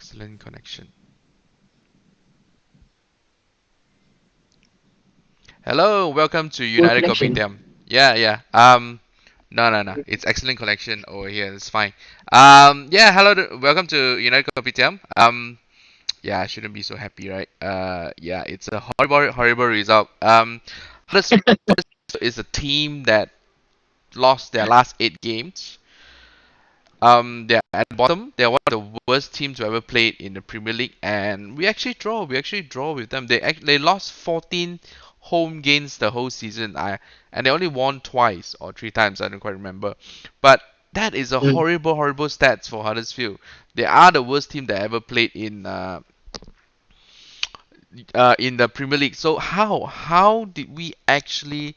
Excellent connection. Hello, welcome to Poor United connection. Kopitiam. Yeah, yeah. No, no, no. It's excellent connection over here. It's fine. Yeah. Hello, welcome to United Kopitiam. Yeah, I shouldn't be so happy, right? Yeah, it's a horrible, horrible result. Huddersfield is a team that lost their last 8 games. They're at the bottom. They're one of the worst teams to ever played in the Premier League, and we actually draw. We actually draw with them. They lost 14 home games the whole season. And they only won twice or 3 times. I don't quite remember, but that is a Mm. horrible, horrible stats for Huddersfield. They are the worst team that ever played in the Premier League. So how did we actually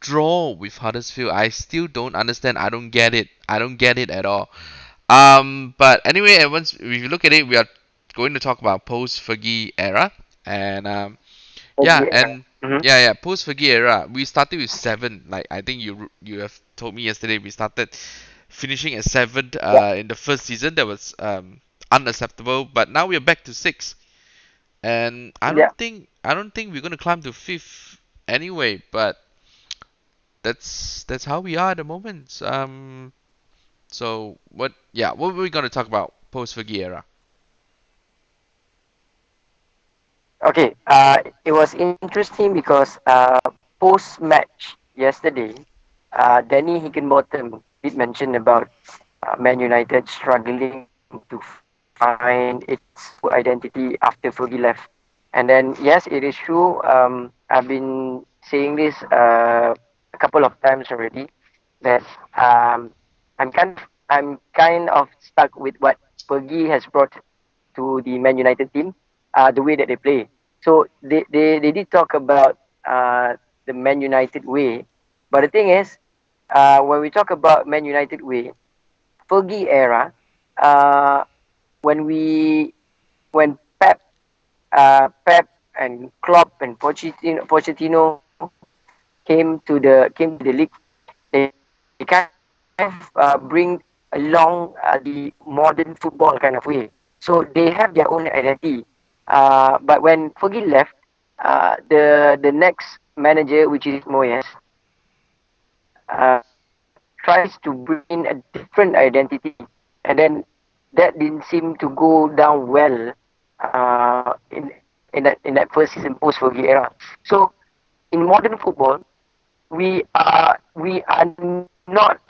draw with Huddersfield? I still don't understand. I don't get it. I don't get it at all. But anyway, once if you look at it, we are going to talk about post Fergie era, and yeah, Okay. and Mm-hmm. yeah, post Fergie era. We started with 7. Like I think you have told me yesterday, we started finishing at 7 Yeah. in the first season. That was unacceptable. But now we are back to 6, and Yeah. I don't think we're gonna climb to 5th anyway. But that's how we are at the moment. So what were we gonna talk about post Fergie era? Okay. It was interesting because post match yesterday, Danny Higginbottom did mention about Man United struggling to find its full identity after Fergie left. And then yes, it is true. I've been saying this a couple of times already that um, I'm kind of stuck with what Fergie has brought to the Man United team, the way that they play. So they did talk about the Man United way, but the thing is, when we talk about Man United way, Fergie era, uh, when we when Pep and Klopp and Pochettino came to the league, they kind of bring along the modern football kind of way. So they have their own identity. But when Fergie left, the next manager, which is Moyes, tries to bring in a different identity, and then that didn't seem to go down well in that first season post Fergie era. So in modern football, we are not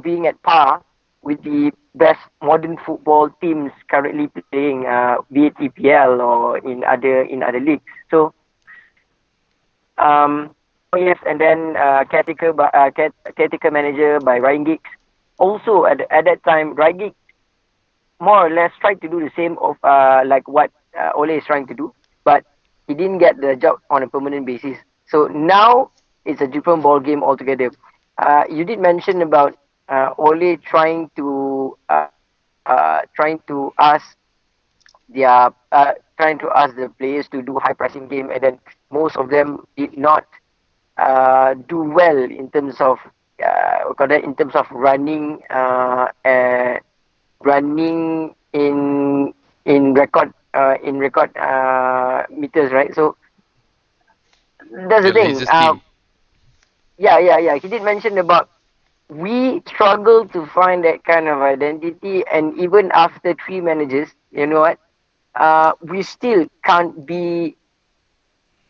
being at par with the best modern football teams currently playing, be it EPL or in other leagues. So Moyes and then caretaker manager by Ryan Giggs. Also at that time, Ryan Giggs more or less tried to do the same of like what Ole is trying to do, but he didn't get the job on a permanent basis. So now it's a different ball game altogether. You did mention about Ole trying to ask the players to do high pressing game, and then most of them did not do well in terms of in terms of running in record meters, right? So that's The the thing. laziest team. Yeah. He did mention about we struggle to find that kind of identity, and even after three managers, you know what? We still can't be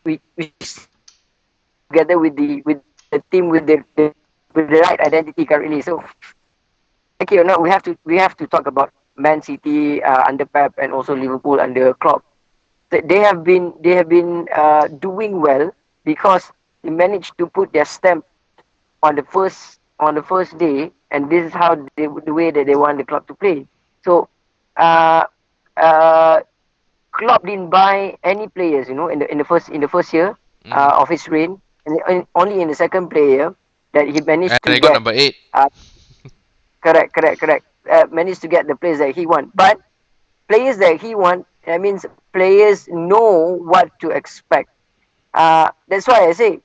we still can't be together with the team with the right identity currently. So like it or not, we have to talk about Man City under Pep and also Liverpool under Klopp. They have been doing well because they managed to put their stamp on the first day, and this is how the way that they want the club to play. So, uh, uh, Klopp didn't buy any players, in the first year Hmm. of his reign, and only in the second player that he And managed to they got get. number 8. Uh, correct. Managed to get the players that he want, but players that he want. That means players know what to expect. That's why I say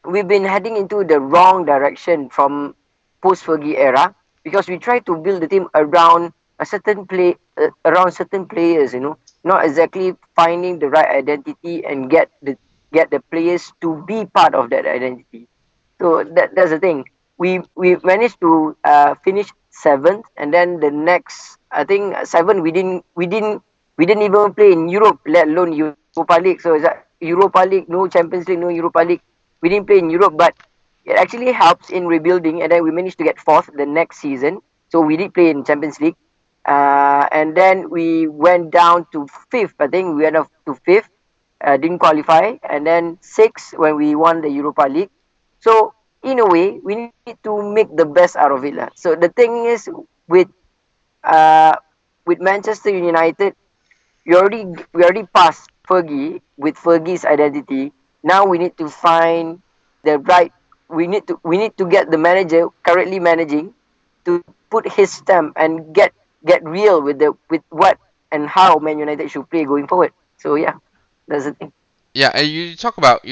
we've been heading into the wrong direction from post Fergie era because we try to build the team around a certain play around certain players. Not exactly finding the right identity and get the players to be part of that identity. So that's the thing. We managed to finish seventh, and then the next, I think, seven, we didn't even play in Europe, let alone Europa League. So it's like Europa League, no Champions League, no Europa League. We didn't play in Europe, but it actually helps in rebuilding. And then we managed to get fourth the next season. So we did play in Champions League, and then we went down to fifth. I think we went up to fifth, didn't qualify, and then sixth when we won the Europa League. So in a way, we need to make the best out of it, lah. So the thing is, with uh, with Manchester United, we already passed Fergie with Fergie's identity. Now we need to find the right. We need to get the manager currently managing to put his stamp and get real with what and how Man United should play going forward. So yeah, that's the thing. Yeah, and you talk about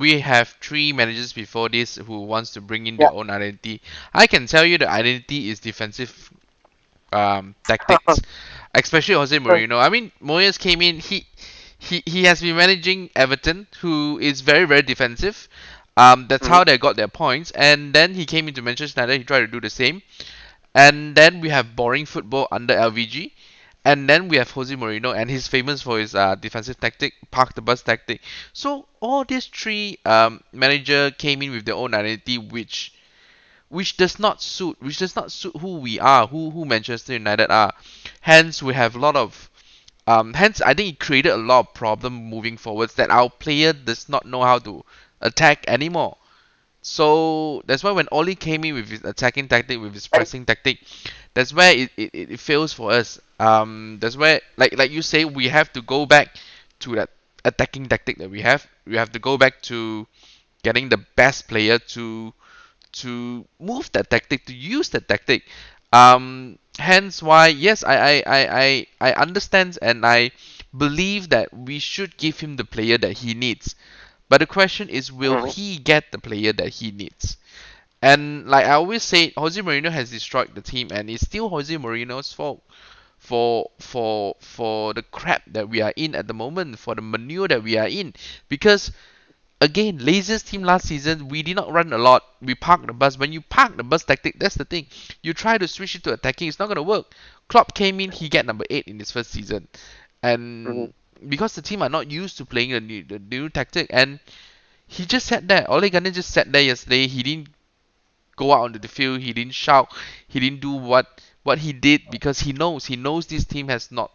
we have three managers before this who wants to bring in Yeah. their own identity. I can tell you the identity is defensive tactics, especially Jose Mourinho. I mean, Moyes came in. He has been managing Everton, who is very very defensive. That's Mhm. how they got their points. And then he came into Manchester United. He tried to do the same. And then we have boring football under LVG. And then we have Jose Mourinho, and he's famous for his defensive tactic, park the bus tactic. So all these three manager came in with their own identity, which does not suit who we are, who Manchester United are. Hence, we have a lot of hence I think it created a lot of problem moving forwards that our player does not know how to attack anymore. So that's why when Oli came in with his attacking tactic, with his Right. pressing tactic, that's where it fails for us. That's where like you say we have to go back to that attacking tactic that we have. We have to go back to getting the best player to move that tactic, to use that tactic. Hence why yes, I understand and I believe that we should give him the player that he needs. But the question is, will Mhm. he get the player that he needs? And like I always say, Jose Mourinho has destroyed the team, and it's still Jose Mourinho's fault for the crap that we are in at the moment, for the manure that we are in. Because again, laziest team last season, we did not run a lot. We parked the bus. When you park the bus tactic, that's the thing. You try to switch it to attacking, it's not gonna work. Klopp came in, he get number 8 in his first season, Mhm. and because the team are not used to playing the new tactic, and he just sat there. Ole Gunnar just sat there yesterday. He didn't go out onto the field. He didn't shout. He didn't do what he did because he knows this team has not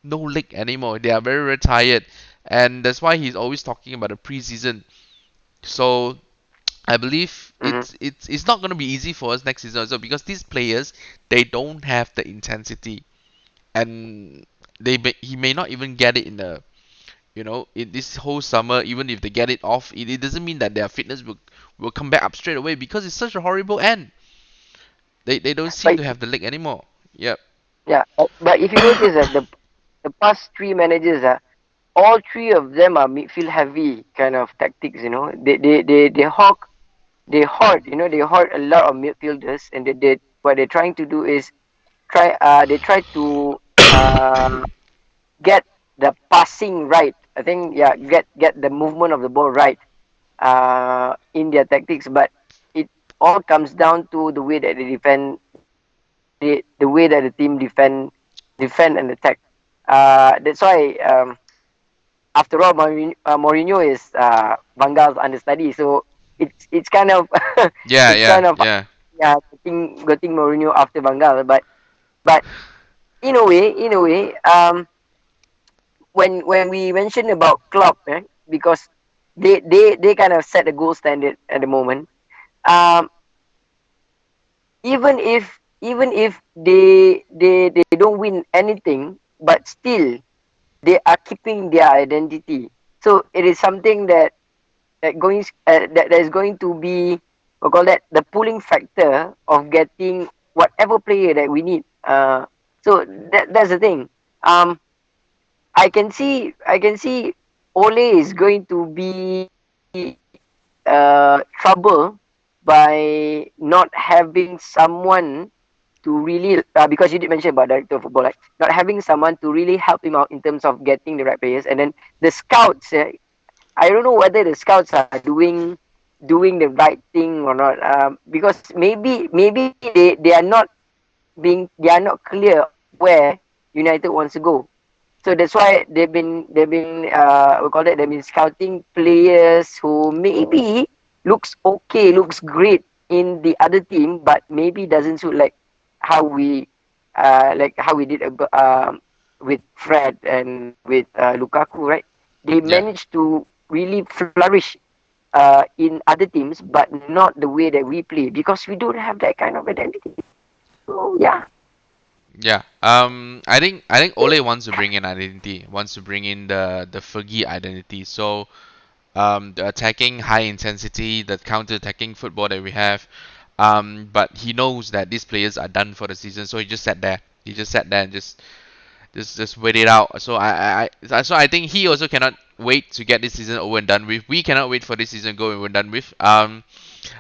no leg anymore. They are very very tired, and that's why he's always talking about the preseason. So I believe Mhm. it's not going to be easy for us next season also because these players they don't have the intensity and he may not even get it in the in this whole summer. Even if they get it off, it doesn't mean that their fitness will come back up straight away because it's such a horrible end. They don't seem But to have the leg anymore. Yep. yeah, but if you notice that the past three managers, all three of them are midfield heavy kind of tactics. They hoard a lot of midfielders, and what they're trying to do is they try to uh, get the passing right. I think, yeah, get the movement of the ball right in their tactics, but it all comes down to the way that they defend, the way that the team defend and attack. That's why, after all, Mourinho is Van Gaal's understudy, so it's kind of Yeah, it's yeah, kind of, yeah. yeah, getting Mourinho after Van Gaal. But in a way, when we mentioned about Klopp, because they kind of set the gold standard at the moment. Um, even if they don't win anything, but still they are keeping their identity. So it is something that is going to be, we call that, the pulling factor of getting whatever player that we need. So that's the thing. Um, I can see Ole is going to be trouble by not having someone to really because you did mention about director of football, like not having someone to really help him out in terms of getting the right players, and then the scouts. I don't know whether the scouts are doing the right thing or not. Because maybe they are not they are not clear of where United wants to go. So that's why they've been we call it they've been scouting players who maybe looks okay, looks great in the other team, but maybe doesn't suit how we like how we did with Fred and with Lukaku, right? They Yeah. managed to really flourish in other teams, but not the way that we play because we don't have that kind of identity. So yeah, Yeah. I think Ole wants to bring in identity, wants to bring in the Fergie identity. So the attacking high intensity, the counter attacking football that we have. But he knows that these players are done for the season, so he just sat there. He just sat there and just wait it out. So I think he also cannot wait to get this season over and done with. We cannot wait for this season go over and done with.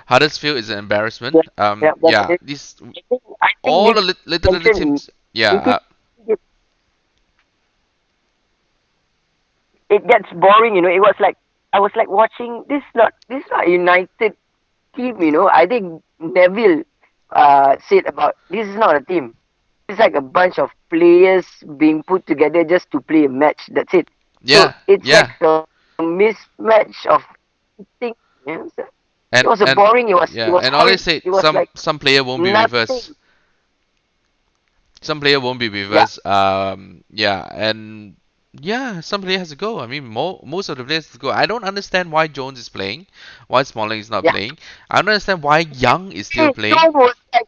Huddersfield is an embarrassment. yeah, yeah, Yeah, definitely. this I think all you the little mentioned teams. Yeah, it, it, it gets boring. It was like I was like watching this not United team. I think Neville said about this is not a team. It's like a bunch of players being put together just to play a match. That's it. So yeah, it's like yeah. a mismatch of things. So it And was a and boring. It yeah, was and Ole horrid. said It was some like some player won't be with us. nothing. Some player won't be with Yeah, us. Yeah, and yeah, some player has to go. I mean, most of the players has to go. I don't understand why Jones is playing, why Smalling is not yeah. playing. I don't understand why Young is still Hey, playing. John was like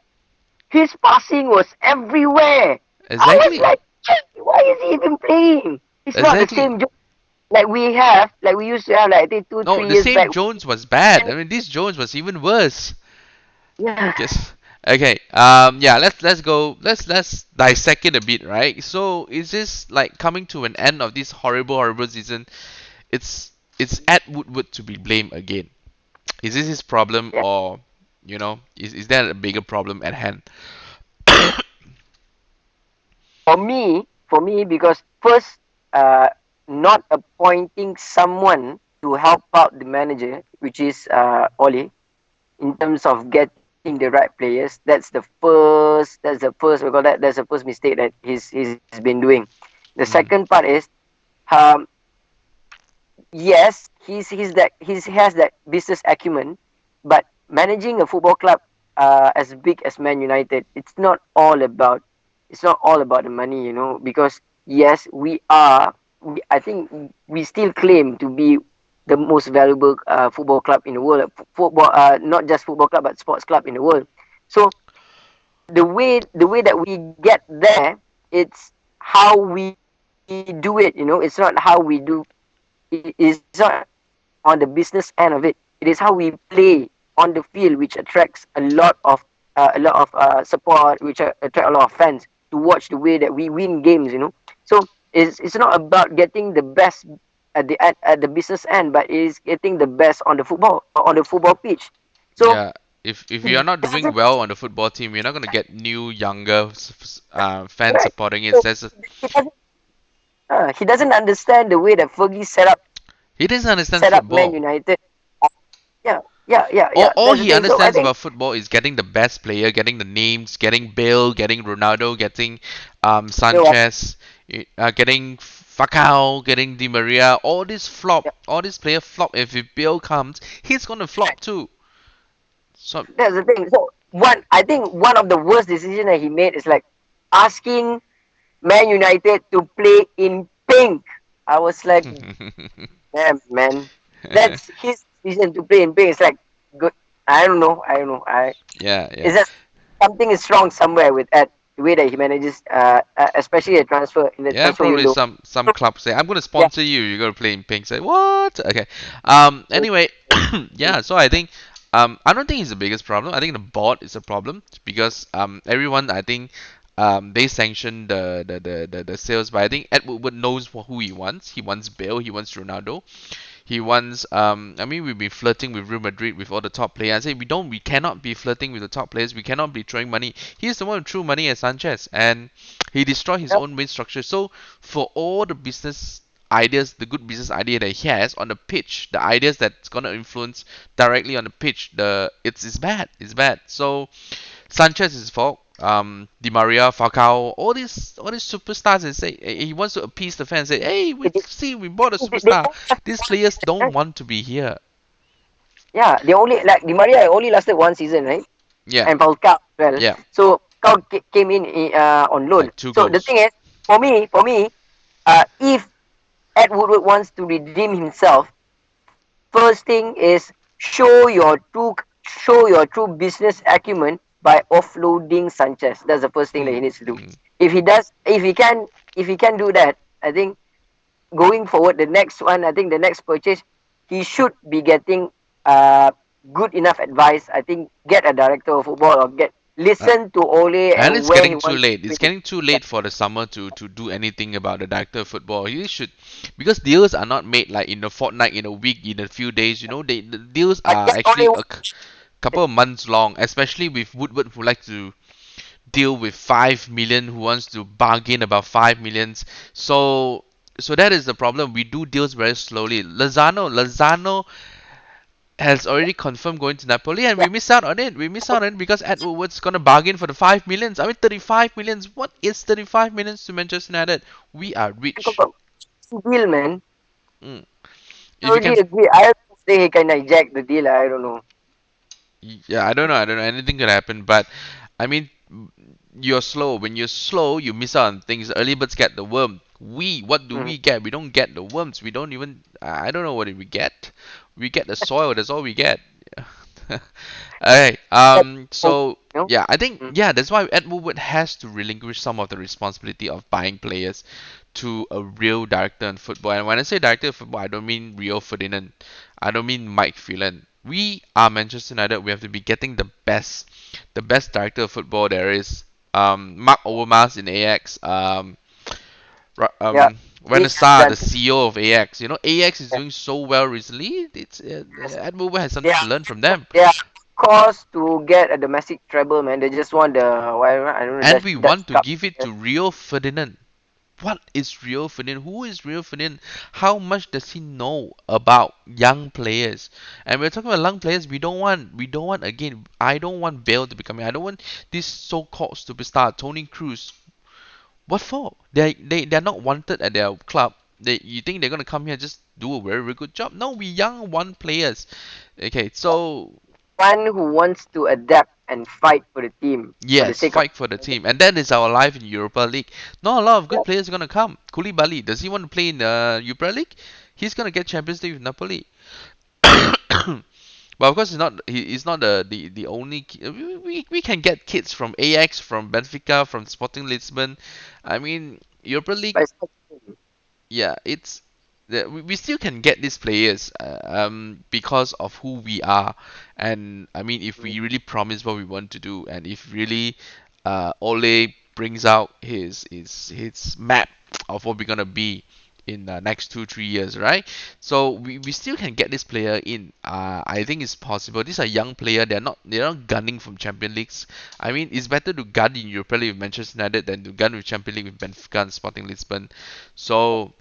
his passing was everywhere. I was Exactly, like, "Hey, why is he even playing? It's not the exactly. same John like we used to have like I think two, No, three the years same back. Jones was bad. I mean, this Jones was even worse. Yeah, Yes. Okay. Yeah. Let's go. Let's dissect it a bit, right? So is this like coming to an end of this horrible season? It's it's Ed Woodward to be blamed again. Is this his problem, yeah. or is there a bigger problem at hand? For me, because first, uh, not appointing someone to help out the manager, which is Oli, in terms of getting the right players. That's the first we call that's the first mistake that he's been doing. The Mhm. second part is um yes, he has that business acumen, but managing a football club as big as Man United, it's not all about the money, because yes, I think we still claim to be the most valuable football club in the world. Football, not just football club, but sports club in the world. So the way that we get there, it's how we do it. It's not how we do it's not on the business end of it. It is how we play on the field, which attracts a lot of support, which attract a lot of fans to watch the way that we win games. So it's not about getting the best at the business end, but it's getting the best on the football pitch. So Yeah. If you're not that's the doing thing. well on the football team, you're not gonna get new, younger fans Right. supporting it. So That's he doesn't understand the way that Fergie he doesn't understand set up Man football. United. Yeah, yeah, yeah, All, yeah. all That's the he thing. So I understands think about football is getting the best player, getting the names, getting Bale, getting Ronaldo, getting you know, Sanchez, getting Facao, getting Di Maria. All this flop, yeah, all this player flop. If Bale comes, he's gonna flop too. So that's the thing. So I think one of the worst decisions that he made is like asking Man United to play in pink. I was like, damn, man, that's his decision to play in pink. It's like good. I don't know. I don't know. yeah, yeah. It's just something is wrong somewhere with Ed. The way that he manages, especially a transfer in the Yeah, transfer probably window. some clubs say I'm gonna Yeah, sponsor you. You're gonna play in pink. Say what? Okay. Anyway, yeah. So I think I don't think it's the biggest problem. I think the board is a problem because everyone I think they sanction the sales, but I think Ed Woodward knows who he wants. He wants Bale. He wants Ronaldo. He wants. I mean, we've been flirting with Real Madrid with all the top players. I say we cannot be flirting with the top players. We cannot be throwing money. He's the one who threw money at Sanchez, and he destroyed his Yep. own win structure. So for all the business ideas, the good business idea that he has on the pitch, the ideas that's gonna influence directly on the pitch, it's bad. It's bad. So Sanchez's fault. Di Maria, Falcao, all these superstars, and say he wants to appease the fans. Say, hey, we bought a They superstar. These players don't want to be here. yeah, they only like Di Maria only lasted one season, right? Yeah, And Falcao as well. yeah, So Falcao came in on loan. like two So the goals. thing is, for me, if Ed Woodward wants to redeem himself, first thing is show your true business acumen by offloading Sanchez. That's the first thing that he Mm, needs to do. mm. If he can do that, I think going forward, the next one, I think the next purchase, he should be getting uh good enough advice. I think get a director of football or get Uh, listen to Ole and and it's where he getting too wants late. to It's win. getting too Yeah. late for the summer to do anything about the director of football. He should, because deals are not made like in a fortnight, in a week, in a few days. The deals I are guess Ole actually a wants couple of months long, especially with Woodward, who likes to deal with 5 million, who wants to bargain about 5 millions. So that is the problem. We do deals very slowly. Lozano has already confirmed going to Napoli, and yeah, we miss out on it. We miss out on it because Ed Woodward's gonna bargain for the 5 millions. I mean, 35 millions. What is 35 millions to Manchester United? We are rich. about deal, man. Mm. I If you already can, agree. I say he can hijack the deal. I don't know. yeah, I don't know. I don't know. Anything could happen, but I mean, you're slow. When you're slow, you miss out on things. Early birds get the worm. What do Mm-hmm. we get? We don't get the worms. We don't even. I don't know what we get. We get the soil. That's all we get. Okay. So You know? yeah, I think Mm. yeah, that's why Ed Woodward has to relinquish some of the responsibility of buying players to a real director in football. And when I say director of football, I don't mean Rio Ferdinand. I don't mean Mike Phelan. We are Manchester United. We have to be getting the best director of football there is. Mark Overmars in AX. Yeah. Van He der has Sar, done. the CEO of AX. AX is Yeah. doing so well recently. It's Ed Woodward has They something are to learn from them. they are course to get a domestic treble, man. They just want the whatever I don't know And Dutch we Dutch want to Cup. give it Yeah. to Rio Ferdinand. What is Rio Ferdinand? Who is Rio Ferdinand? How much does he know about young players? And we're talking about young players. We don't want again. I don't want Bale to be coming. I don't want this so-called superstar Tony Cruz. What for? They're not wanted at their club. You think they're gonna come here just do a very very good job? No, we young one players. Okay, so One who wants to adapt and fight for the team for the yes, sake of. fight for the team, and that is our life in Europa League. Not a lot of Yeah. good players are gonna come. Koulibaly, does he want to play in the Europa League? He's gonna get Champions League with Napoli. But of course, he's not the only. We can get kids from Ajax, from Benfica, from Sporting Lisbon. I mean, Europa League, But it's not, yeah, it's we still can get these players because of who we are. And I mean, if we really promise what we want to do, and if really Ole brings out his map of what we're gonna be in the next 2 3 years, right? So we still can get this player in. I think it's possible. These are young player. They're not gunning from Champion Leagues. I mean, it's better to gun in Europa League with Manchester United than to gun with Champion League with Benfica and Sporting Lisbon. So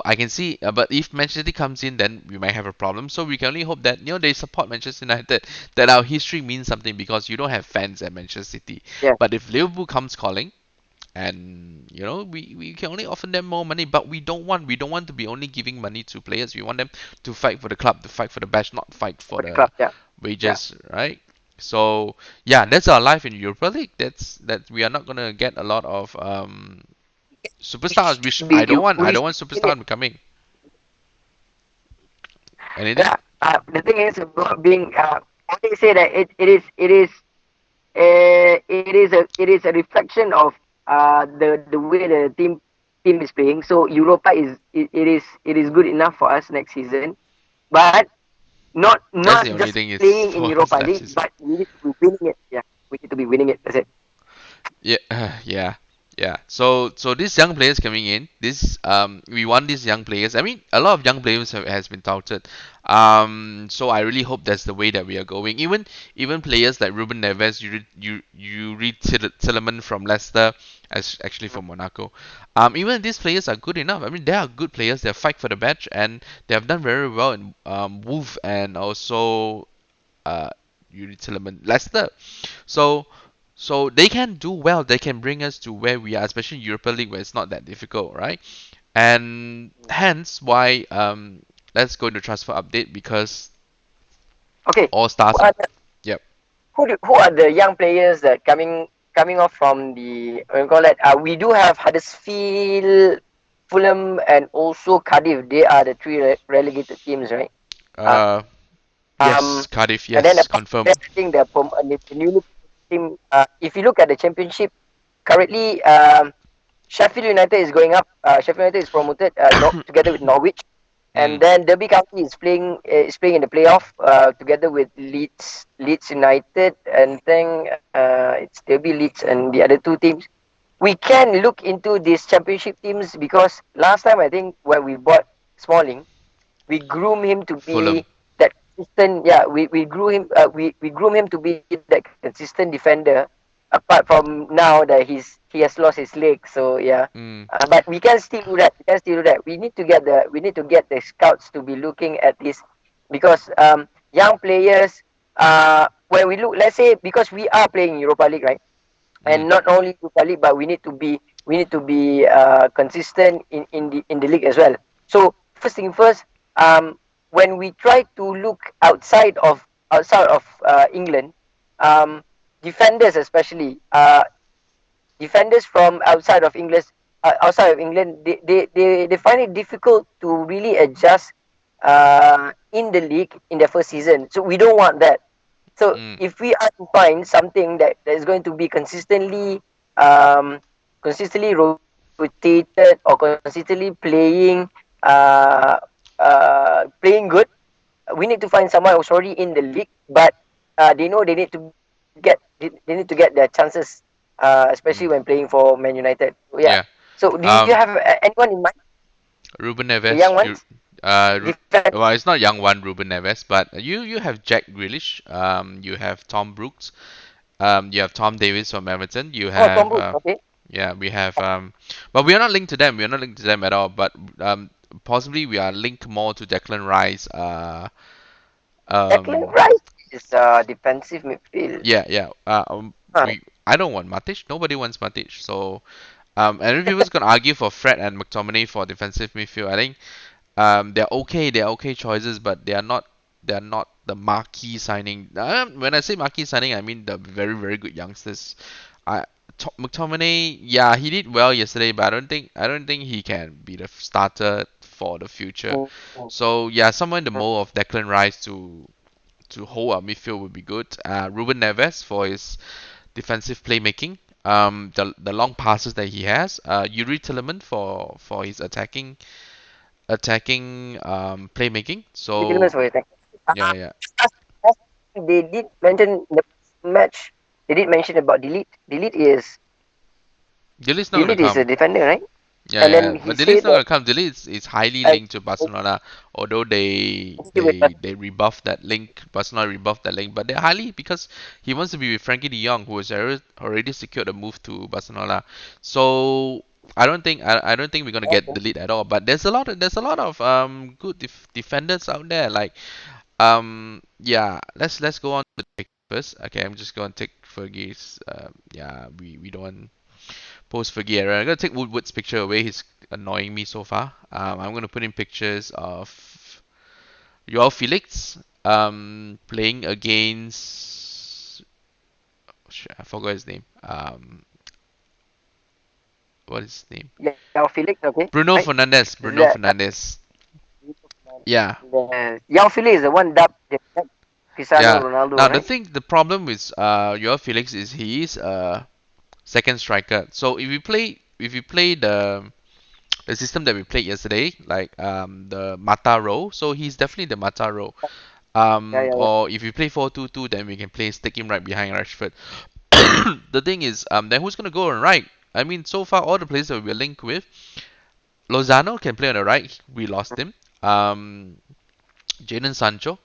I can see, but if Manchester City comes in, then we might have a problem. So we can only hope that they support Manchester United, that our history means something, because you don't have fans at Manchester City. yeah, But if Liverpool comes calling, and we can only offer them more money, but we don't want to be only giving money to players. We want them to fight for the club, to fight for the badge, not fight for for the the club. Yeah, yeah. wages, right? So yeah, that's our life in Europa League. That we are not gonna get a lot of superstars, which I don't want. I We don't want should win it. superstar becoming anything. Yeah. The thing is about being. What they say that it is a reflection of the way the team is playing. So Europa it is good enough for us next season, but That's not the only just thing is playing in for us Europa next League, season. but we need to be winning it. Yeah, we need to be winning it. That's it. Yeah, yeah. Yeah. So these young players coming in, this we want these young players. I mean, a lot of young players has been touted. So I really hope that's the way that we are going. Even players like Ruben Neves, you read Tilleman from Leicester, as actually from Monaco. Even these players are good enough. I mean, they are good players. They fight for the badge and they have done very well in Wolf and also uh Yuri Tillman Leicester. So so they can do well. They can bring us to where we are, especially Europa League where it's not that difficult, right? And hence why let's go into transfer update because Okay, all who stars are are the, yep. who are the young players that coming off from the what do you call that? We do have Huddersfield, Fulham, and also Cardiff. They are the three relegated teams, right? Uh yes, Um, Cardiff, and then yes, apart from that, confirm. I think the newly team. If you look at the championship currently, Sheffield United is going up. Sheffield United is promoted together with Norwich, and Mm, then Derby County is playing in the playoff together with Leeds United, and then it's Derby, Leeds, and the other two teams. We can look into these championship teams because last time I think when we bought Smalling, we groom him to Fulham. be that consistent. Yeah, we grew him. We groom him to be that consistent defender. Apart from now that he has lost his leg, so yeah. Mm, But we can still do that. We can still do that. We need to get the scouts to be looking at this because young players. When we look, let's say because we are playing Europa League, right? mm, And not only Europa League, but we need to be consistent in the league as well. So first thing first, when we try to look outside of England, um, defenders especially, defenders from outside of England, they find it difficult to really adjust in the league in their first season. So we don't want that. So mm, if we are to find something that is going to be um, consistently rotated or consistently playing good, we need to find someone who's already in the league, but they know they need to get their chances, especially when mm. playing for Man United. So, yeah. Yeah. So do you have Um anyone in mind? Ruben The young Neves, you ones, defend. well, it's not young one Ruben Neves, but you have Jack Grealish, you have Tom Brooks, you have Tom Davis from Everton, you Oh, Tom have Brooks. Okay. yeah, we have but we are not linked to them. We are not linked to them at all. But possibly we are linked more to Declan Rice. Declan Um, Rice is defensive midfield. yeah, yeah. Huh. We I don't want Matic. Nobody wants Matic. So and if people's gonna argue for Fred and McTominay for defensive midfield, I think they're okay. They're okay choices, but they are not the marquee signing. When I say marquee signing, I mean the very very good youngsters. I McTominay, yeah, he did well yesterday, but I don't think he can be the starter for the future. Mm. So yeah, someone in the mold of Declan Rice to hold our midfield would be good. Ruben Neves for his defensive playmaking. The long passes that he has. Yuri Tillman for his attacking playmaking. Ridiculous So for attack. yeah, yeah. Last- last they did mention in the match. They did mention about delete. Gilly's not gonna Delete is a come. defender, right? Yeah, And yeah. then he But Dele's said not that gonna come. Dele is highly uh, linked to Barcelona, although with us. they rebuffed that link. Barcelona rebuffed that link, but they're highly because he wants to be with Frankie De Jong, who has already secured a move to Barcelona. So I don't think we're gonna get Okay. Delete at all. But there's a lot of good defenders out there. Like yeah, let's go on to the pick first. Okay, I'm just gonna take Fergie's. Yeah, we don't want post Fergie era. I'm gonna take Woodward's picture away. He's annoying me so far. I'm gonna put in pictures of Joao Felix playing against. Shit, I forgot his name. What is his name? Yeah, Yao Felix, okay, Bruno right? Fernandes. Is Bruno that Fernandes. Yeah, Yao Felix is the one dubbed the next Cristiano yeah. Ronaldo, Now right? the problem with Joao Felix is he is a second striker. So if you play the system that we played yesterday, like the Mata role. So he's definitely the Mata role. Yeah, yeah, yeah. Or if you play 4-2-2, then we can play stick him right behind Rashford. The thing is, then who's gonna go on right? I mean, so far all the players that we're linked with, Lozano can play on the right. We lost him. Um, Jadon Sancho,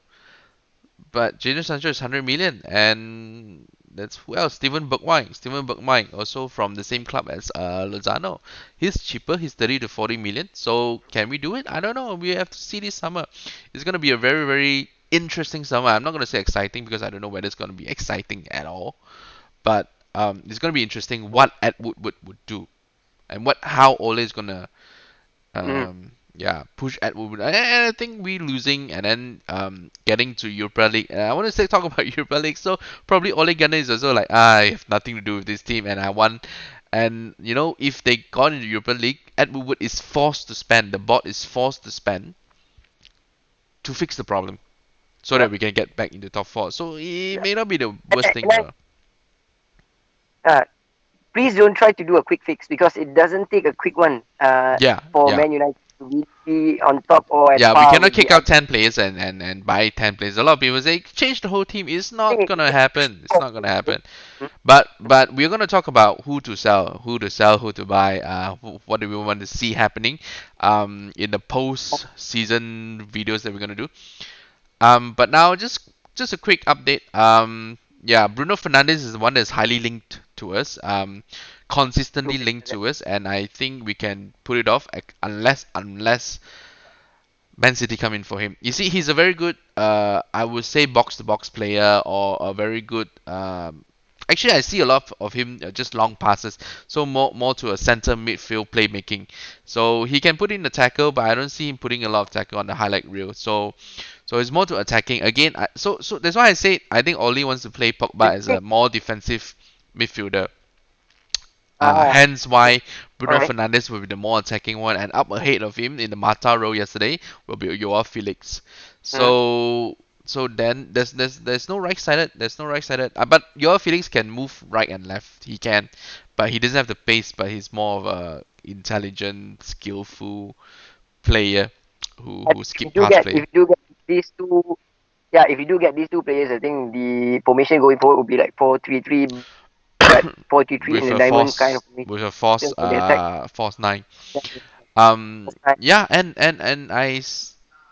but Jadon Sancho is 100 million, and that's who else? Steven Bergwijn. Steven Bergwijn also from the same club as Lozano. He's cheaper. He's 30 to 40 million. So can we do it? I don't know. We have to see this summer. It's gonna be a very very interesting summer. I'm not gonna say exciting because I don't know whether it's gonna be exciting at all. But it's gonna be interesting what Ed would do and what how Ole is gonna Mm. yeah, push at Woburn. And I think we losing and then getting to Europa League. And I want to say talk about Europa League. So probably Ole Gunnar is also like, I have nothing to do with this team, and I want. And you know, if they got into Europa League, Ed Woodward is forced to spend. The board is forced to spend to fix the problem, so Yeah. that we can get back into top four. So it Yeah. may not be the And, worst then- thing and in the then, world. please don't try to do a quick fix because it doesn't take a quick one Yeah, for yeah. Man United to really be on top or at Yeah, we par cannot with the kick out other 10 players and buy 10 players. A lot of people say change the whole team. It's not thing. gonna happen. It's not gonna happen. But we're gonna talk about who to sell, who to buy. What do we want to see happening, in the post-season videos that we're gonna do. But now just a quick update. Yeah, Bruno Fernandes is the one that's highly linked to us. Consistently linked to us, and I think we can put it off unless Man City come in for him. You see, he's a very good, I would say, box to box player or a very good. Actually, I see a lot of him just long passes, so more to a center midfield playmaking. So he can put in the tackle, but I don't see him putting a lot of tackle on the highlight reel. So it's more to attacking. Again, so that's why I say I think Oli wants to play Pogba as a more defensive midfielder. Ah, Hence why all Bruno right. Fernandes will be the more attacking one, and up ahead of him in the Mata role yesterday will be Joao Felix. Mm. So then there's no right sided. There's no right sided. But Joao Felix can move right and left. He can, but he doesn't have the pace. But he's more of a intelligent, skillful player But who if you skip do past get if player. you do get these two, yeah, if you do get these two players, I think the formation going forward will be like 4-3-3, but 4-3-3 in the diamond kind of formation With a force for the attack. force nine. Yeah, that's nice. Yeah, and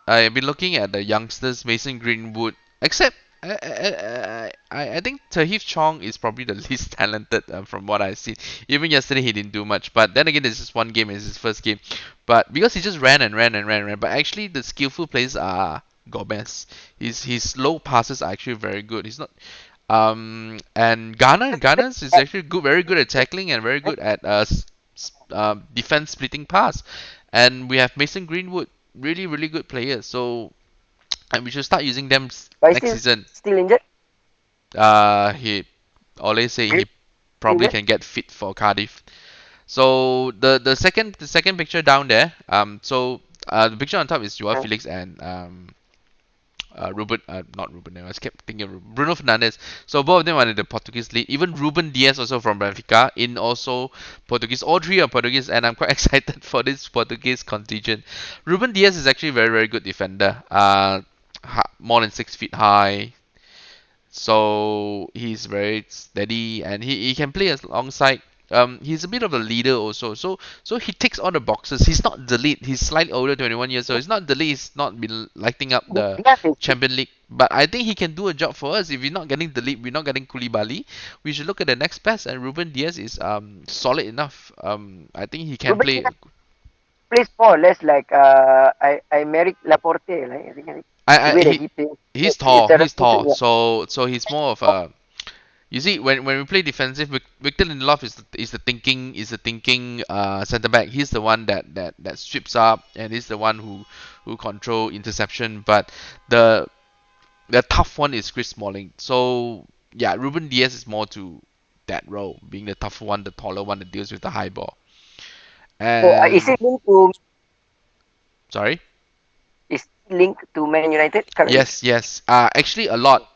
I've been looking at the youngsters, Mason Greenwood. Except I think Tahith Chong is probably the least talented from what I've seen. Even yesterday he didn't do much. But then again, this is one game, it's his first game. But because he just ran and ran and ran and ran. But actually, the skillful players are Gomez. His slow passes are actually very good. He's not. And Ghana is actually good, very good at tackling and very good at defense splitting pass. And we have Mason Greenwood, really really good player. So and we should start using them But he's next season. still injured. He Ole say Really he probably injured. can get fit for Cardiff. So the second picture down there. The picture on top is Joao Uh, Felix and Ruben, not Ruben. I kept thinking of Bruno Fernandes. So both of them are in the Portuguese league. Even Ruben Diaz also from Benfica in also Portuguese. All three are Portuguese, and I'm quite excited for this Portuguese contingent. Ruben Diaz is actually a very very good defender. More than 6 feet high, so he's very steady and he can play alongside. He's a bit of a leader also. So he ticks all the boxes. He's not the lead. He's slightly older, 21 years old. He's not the lead. He's not been lighting up the Diaz is Champion League. But I think he can do a job for us. If we're not getting the lead, we're not getting Koulibaly. We should look at the next best. And Ruben Diaz is solid enough. I think he can Ruben play. Diaz plays more or less like I Merrick Laporte, like I think the way that He he plays. he's It's tall. a He's tall. reputation. So he's more of a. You see, when we play defensive, Victor Lindelof is the thinking centre back. He's the one that sweeps up and he's the one who control interception. But the the tough one is Chris Smalling. So yeah, Ruben Diaz is more to that role, being the tougher one, the taller one that deals with the high ball. So is And it linked to sorry. Man United currently? Yes. Actually, a lot.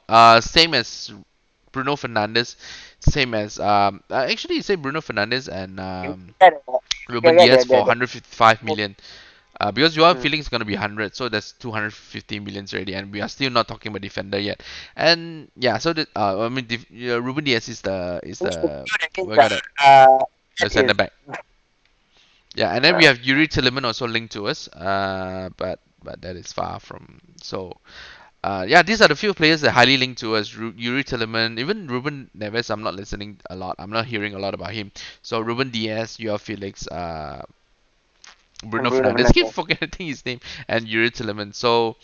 Same as Bruno Fernandes, same as actually say Bruno Fernandes and You get Ruben get Diaz for the 155 million. Because Joao mm. Felix is gonna be 100, so that's 250 millions already, and we are still not talking about defender yet. And yeah, so Ruben Diaz is Who's the the dude against we got it. the That centre is. back. Yeah, and then we Uh, have Yuri Tillman also linked to us. But that is far from so. Yeah, these are the few players that highly linked to us. Yuri Tillman, even Ruben Neves. I'm not listening a lot. I'm not hearing a lot about him. So Ruben Diaz, Joao Felix, and Bruno Bruno Fernandes. Keep Fernandes. forgetting his name, and Yuri Tillman. So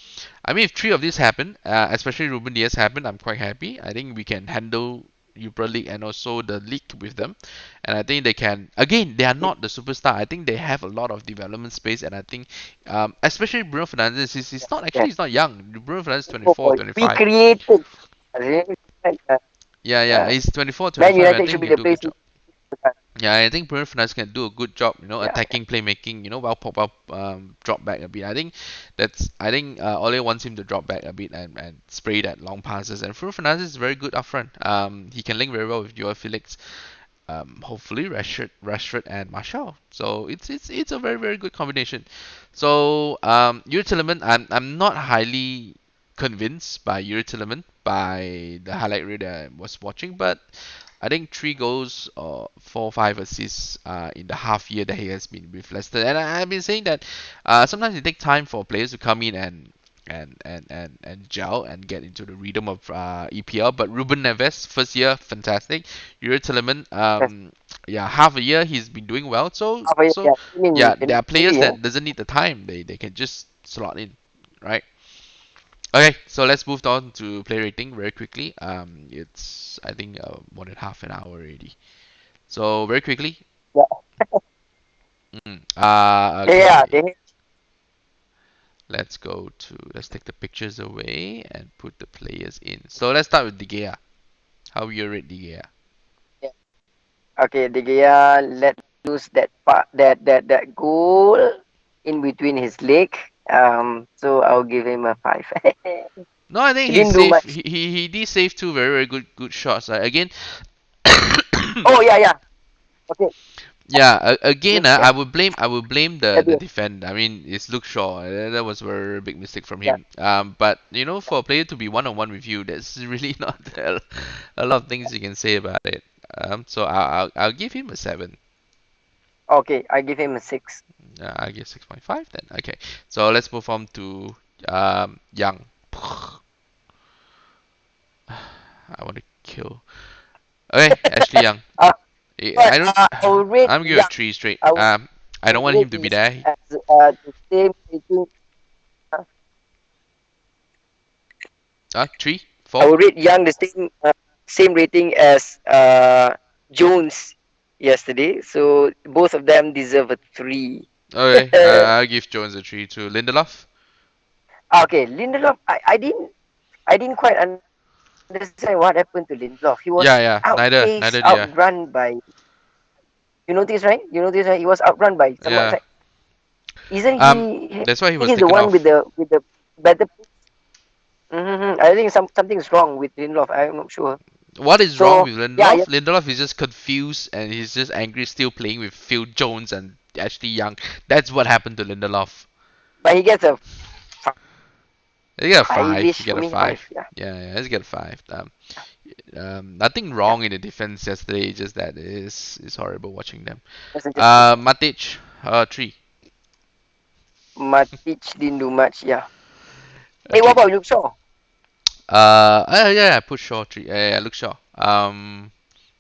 I mean, if three of these happen, especially Ruben Diaz happen, I'm quite happy. I think we can handle Europa League and also the league with them, and I think they can. Again, they are not the superstar. I think they have a lot of development space, and I think, especially Bruno Fernandes, he's not actually Yes. he's not young. Bruno Fernandes is Oh 24, boy, we 25. created. Really, Yeah, yeah, uh, he's 24, Man 25. I United think should he be can the do a good place. job. Yeah, I think Bruno Fernandes can do a good job, Yeah, attacking, playmaking, well pop up, drop back a bit. I think Ole wants him to drop back a bit and spray that long passes. And Bruno Fernandes is very good up front. He can link very well with Joao Felix, hopefully Rashford and Marshall. So it's a very very good combination. So Yuri Tillman, I'm not highly convinced by Yuri Tillman by the highlight reel that I was watching, but I think 3 goals or 4 5 assists in the half year that he has been with Leicester. And I've been saying that sometimes it takes time for players to come in and gel and get into the rhythm of EPL. But Ruben Neves, first year, fantastic. Yuri Tillman, yes. yeah, half a year he's been doing well. So Half a year, so yeah. I mean, yeah, there are players January, yeah. that doesn't need the time. They can just slot in, right? Okay, so let's move on to play rating very quickly. It's I think more than half an hour already. So very quickly. Yeah, Okay. yeah. They, Let's take the pictures away and put the players in. So let's start with De Gea. How you rate De Gea? yeah. Okay, De Gea let loose that part, that goal in between his leg. So I'll give him a five. No, I think He he didn't do saved. much. He did save two very very good shots. Again, Oh yeah, yeah. Okay, yeah. Again, next I step. would blame the Maybe, defend. I mean, it's Luke Shaw. That was a very big mistake from yeah. him. But for a player to be 1-on-1 with you, that's really not a lot of things you can say about it. So I'll give him a 7. Okay, I give him a six. I'll give 6.5 then. Okay, so let's move on to Young. I want to kill. Okay, Ashley Young. Uh, but I don't. I will rate I'm giving a Young. 3 straight. I will I don't want rate him to be this there. as the same rating. uh, 3, I 4. will rate Young the same rating as Jones yesterday. So both of them deserve a three. Okay, I'll give Jones a 3 to Lindelof. Okay, Lindelof. I didn't quite understand what happened to Lindelof. He was Yeah, outpaced, yeah. Neither outrun did I. by. You notice, right? You notice, right? He was outrun by someone. It's Yeah. like, isn't Um, he? that's why he was He's the taken one with off. the better. I think something's wrong with Lindelof. I'm not sure. What is wrong So with yeah, Lindelof? yeah. Lindelof is just confused and he's just angry, still playing with Phil Jones and Ashley Young. That's what happened to Lindelof. But he gets a You get a five. five-ish You for get a me. Five, five. yeah. Yeah, let's get a five. Nothing Yeah. wrong in the defense yesterday. Just that it's horrible watching them. That's interesting. Matic, 3. Matic didn't do much. Yeah. A Hey, what 3. about Luke Shaw? Yeah, put Shaw 3. Yeah, look Shaw.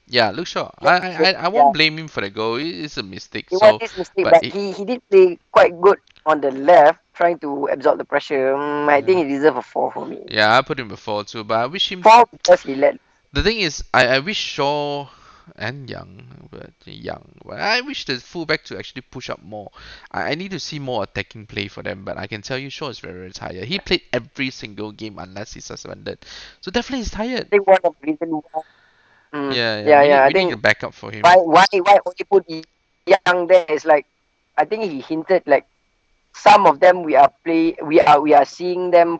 Yeah, look Shaw. Yeah, I yeah. won't blame him for the goal. It's a mistake. It was So, his mistake, but but he did play quite good on the left, trying to absorb the pressure. I yeah, think he deserves a four for me. yeah, I put him before too. But I wish him. Four because he let. The thing is, I wish Shaw and Young, but I wish the fullback to actually push up more. I need to see more attacking play for them. But I can tell you, Shaw is very, very tired. He played every single game unless he's suspended, so definitely he's I tired. think one of the reason why. Yeah, yeah. Yeah, yeah. I We need a think backup for him. why only put Young there is like, I think he hinted like some of them we are seeing them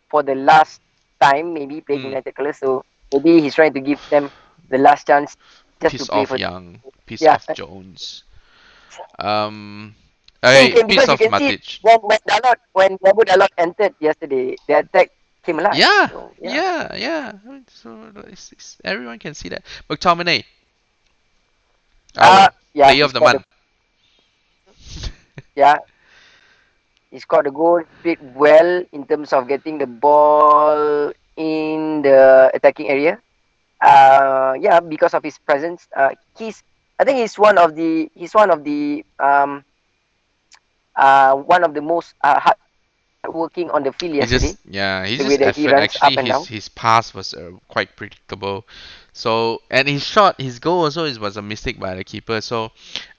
for the last time, maybe playing Mm. United colours. So maybe he's trying to give them the last chance just to Piss play off for. Young. Piss Yeah. off Jones. Um. Yeah, you Okay. can, Piss because you off can see Matic. when Abu Dalot entered yesterday, the attack came alive. Yeah. So yeah. Yeah. Yeah. So everyone can see that. McTominay. Uh Our Yeah, Player he of the scored the month. yeah, he scored the goal, played well in terms of getting the ball in the attacking area. Yeah, because of his presence. He's I think one of the most hardworking on the field yesterday. The way that He's he just runs effort. up and down. Actually, his pass was quite predictable. So and his shot, his goal also was a mistake by the keeper. So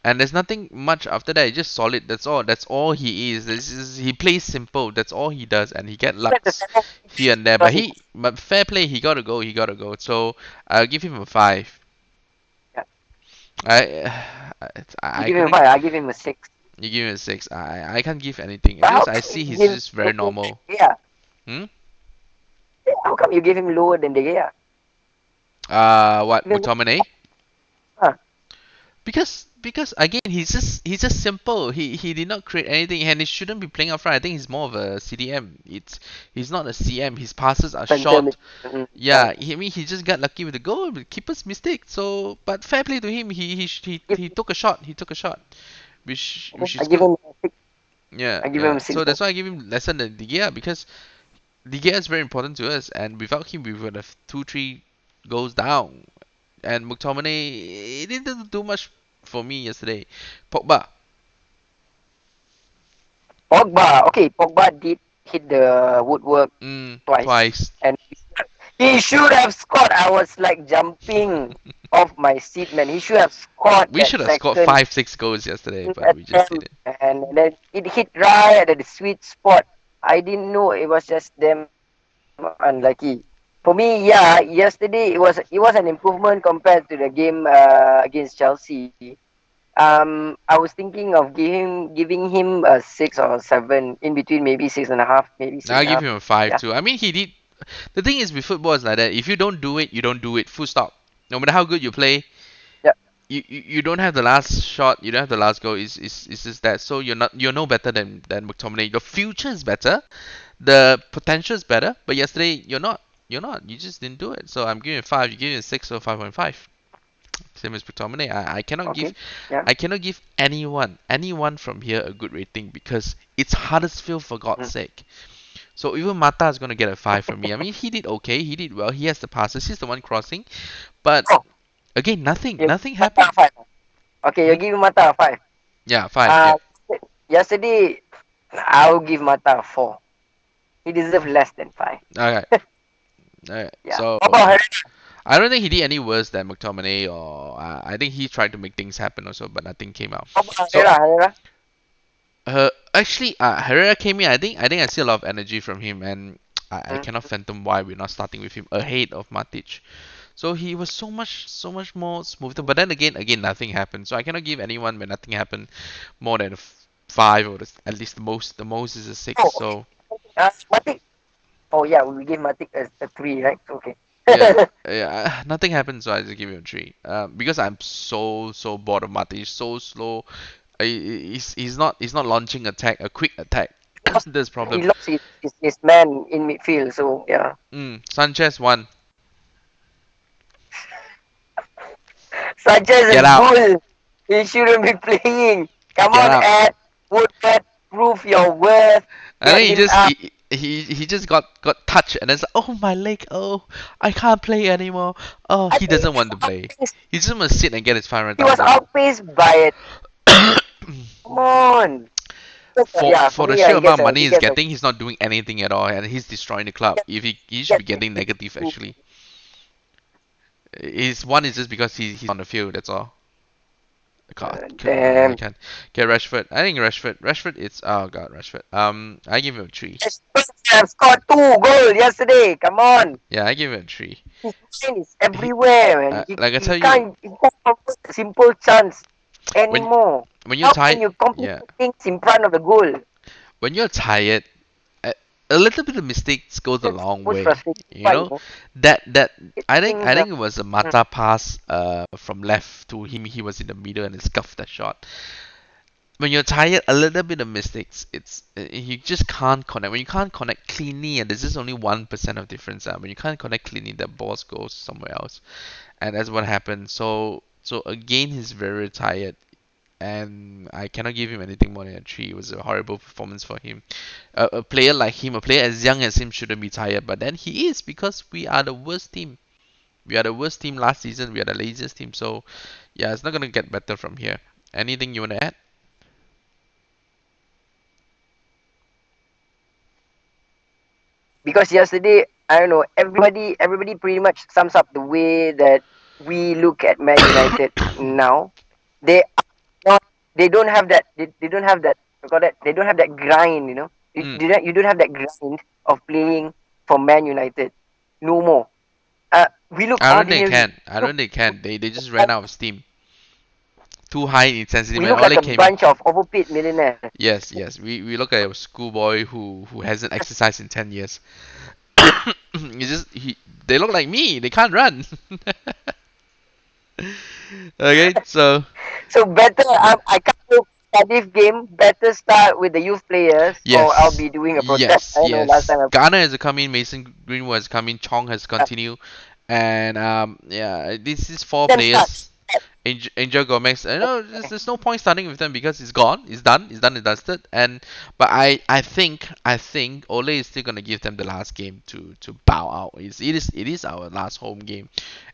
and there's nothing much after that. It's just solid. That's all. That's all he is. He plays simple. That's all he does, and he get At the lucks second here and there. because he But fair play. He got to go. He got to go. So I'll give him a five. yeah, I you I give him a couldn't. five, I give him a six. You give him a six. I can't give anything But how because I come see you he's give just very him normal. yeah? Hmm. How come you give him lower than De Gea? What Give him McTominay? huh, Because again he's just simple. He did not create anything and he shouldn't be playing up front. I think he's more of a CDM. He's not a CM. His passes are center short. yeah. Yeah, I mean he just got lucky with the goal, with keeper's mistake. So but fair play to him. Give, He took a shot. He took a shot, which I is give good. him a six. Yeah, I give him yeah. a six. So that's why I give him lesser than De Gea because De Gea is very important to us, and without him we would have 2-3 goals down. And McTominay, he didn't do much for me yesterday. Pogba, Pogba, okay, Pogba did hit the woodwork twice, twice. and he should have scored. I was like jumping off my seat, man. He should have scored We that should have scored second 5-6 goals yesterday, but we just attempt, didn't. and then it hit right at the sweet spot. I didn't know it was just them unlucky. For me, yeah, yesterday it was an improvement compared to the game against Chelsea. I was thinking of giving him a 6 or 7 in between, maybe 6.5, maybe six I'll and a give half. him a 5 Yeah, too. I mean, he did. The thing is with football is like that. If you don't do it, you don't do it. Full stop. No matter how good you play, yeah. you don't have the last shot. You don't have the last goal. Is just that. So you're no better than McTominay. Your future is better. The potential is better. But yesterday you're not. You're not. You just didn't do it. So I'm giving it 5. You give it a 6 or 5.5. Same as McTominay. Okay, yeah. I cannot give anyone from here a good rating because it's Huddersfield for God's Mm. sake. So even Mata is gonna get a 5 from me. I mean he did okay, he did well, he has the passes, he's the one crossing, but Oh, again you nothing Mata happened. 5. Okay, you Hmm? give Mata a 5. Yeah, 5, Uh, yeah. yesterday I'll give Mata a 4. He deserves less than 5. Alright, alright. Yeah. So What about I don't think he did any worse than McTominay or I think he tried to make things happen also, but nothing came out. So Herrera? actually, Herrera came in. I think I see a lot of energy from him, and I Mm. cannot fathom why we're not starting with him ahead of Matic. So he was so much more smoother. But then again, nothing happened. So I cannot give anyone when nothing happened more than a 5 or at least the most is a 6. Oh, okay. So Matic. Oh, yeah, we give Matic a 3, right? Okay. yeah, yeah, nothing happened. So I just give him a 3. Because I'm so bored of Matic. So slow. He's not launching attack a quick attack. Lost, That's the he problem. lost his man in midfield, so yeah. Sanchez 1. Sanchez Get is out. bull. He shouldn't be playing. Come Get on, out. Ed. Woodhead, prove your worth. And Get then he him just up. he just got touched and it's like, oh my leg, oh I can't play anymore. Oh, I he think doesn't want to play. outpaced, He just want to sit and get his he was 500,000. outpaced by it. Come on. Yeah, for For the me, sheer he amount gets of a money he he's gets a getting, he's not doing anything at all and he's destroying the club. If he he should be gets getting negative a actually. His one is just because he's on the field, that's all. God, I damn. can't get Rashford. I think Rashford it's oh god Rashford. I give him a 3. Have scored 2 goals yesterday. Come on. Yeah, I give him a 3. His mind is He everywhere, man. like I He tell you can't convert a simple chance when anymore. when you're How can tired, you complicate yeah, things in front of the goal? when you're tired, a, a little bit of mistakes goes a That's the long most way. frustrating You part, know, that Get I things think it was a Mata pass from left to him. He was in the middle and he scuffed that shot. When you're tired, a little bit of mistakes, it's you just can't connect. When you can't connect cleanly, and there's just only 1% of difference. When you can't connect cleanly, the balls goes somewhere else, and that's what happened. So again, he's very tired. and I cannot give him anything more than a 3. It was a horrible performance for him. A player like him, a player as young as him, shouldn't be tired, but then he is because we are the worst team. We are the worst team last season. We are the laziest team. So, yeah, it's not gonna get better from here. Anything you wanna add? Because yesterday, I don't know, everybody pretty much sums up the way that we look at Man United now. They are not, they don't have that, they don't have that, I call that, they don't have that grind, you know. Mm. You don't have that grind of playing for Man United. No more. We look I don't think they ordinary. can. I don't think they can. They just ran out of steam. Too high in intensity, We man. look All like they a came. bunch of overpaid millionaires. Yes, yes. We look at a schoolboy who hasn't exercised in 10 years. It's just they look like me. They can't run. Okay, so So better, I can't look at this game. Better start with the youth players, or I'll yes, be doing a protest. yes, I don't know. Last yes. time I Garner has come in. Mason Greenwood has come in. Chong has continued, and yeah, this is four them start. players. Angel Gomez. I know there's no point starting with them because it's gone. It's done. It's done and dusted. And but I think Ole is still gonna give them the last game to bow out. It is our last home game,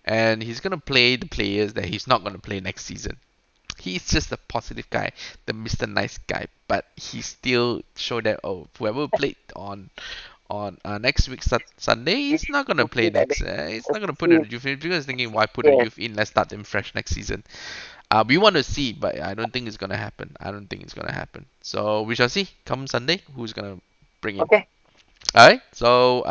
and he's gonna play the players that he's not gonna play next season. He's just a positive guy, the Mr. Nice guy, but he still showed that whoever played on next week Sunday, You he's not gonna to play play that next. He's not gonna put the team. youth in because he's thinking why put the Yes. youth in? Let's start them fresh next season. We want to see, but I don't think it's gonna happen. I don't think it's gonna happen. So we shall see come Sunday who's gonna bring in. Okay. Alright, so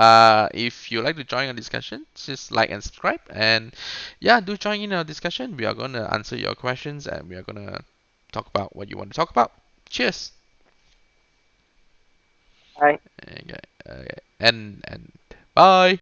if you like to join our discussion, just like and subscribe, and yeah, do join in our discussion. We are gonna answer your questions, and we are gonna talk about what you want to talk about. Cheers. All right. Okay, okay. And bye.